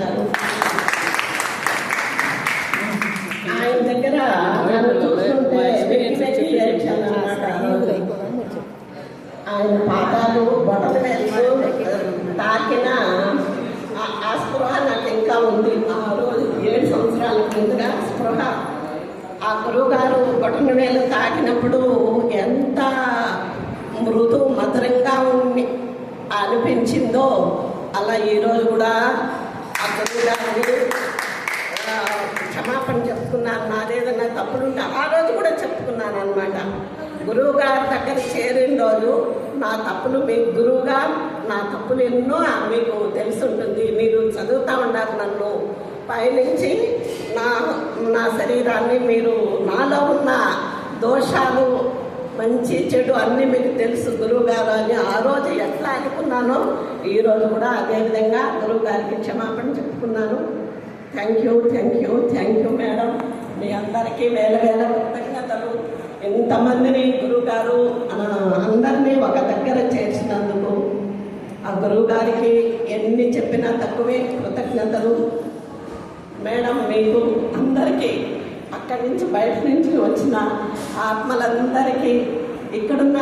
ఇచ్చినారు. ఆయన దగ్గర నన్ను చూస్తుంటే ఏడ్చాను అన్నమాట. ఆయన పాదాలు బొటన వేలు తాకిన ఆ స్పృహ నాకు ఇంకా ఉంది. ఆ రోజు 7 సంవత్సరాల కిందగా స్పృహ ఆ గురువు గారు బొటన వేలు తాకినప్పుడు ఎంత మృదు మధురంగా అనిపించిందో అలా ఈరోజు కూడా ఆ గురువు గారిని క్షమాపణ చెప్పుకున్నాను. నాదేదన్నా తప్పులుంటే ఆ రోజు కూడా చెప్పుకున్నాను అనమాట. గురువు గారి దగ్గర చేరిన రోజు నా తప్పులు మీకు గురువుగా నా తప్పులు ఎన్నో మీకు తెలుసుంటుంది. మీరు చదువుతూ ఉండాలి నన్ను పైనుంచి నా శరీరాన్ని మీరు నాలో ఉన్న దోషాలు మంచి చెడు అన్నీ మీకు తెలుసు గురువు గారు అని ఆ రోజు ఎట్లా అనుకున్నానో ఈరోజు కూడా అదేవిధంగా గురువు గారికి క్షమాపణ చెప్పుకున్నాను. Thank you madam. మీ అందరికీ వేల కృతజ్ఞతలు. ఎంతమందిని గురువు గారు అందరినీ ఒక దగ్గర చేర్చినందుకు ఆ గురువు గారికి ఎన్ని చెప్పినా తక్కువే. కృతజ్ఞతలు మేడం. మీకు అందరికీ అక్కడి నుంచి బయట నుంచి వచ్చిన ఆత్మలందరికీ, ఇక్కడున్న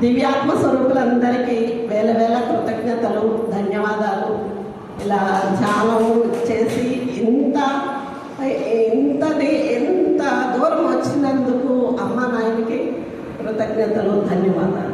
దివ్యాత్మ స్వరూపులందరికీ వేల కృతజ్ఞతలు, ధన్యవాదాలు. ఇలా ధ్యానం చేసి ఎంత దూరం వచ్చినందుకు అమ్మ నాయనకి కృతజ్ఞతలు, ధన్యవాదాలు.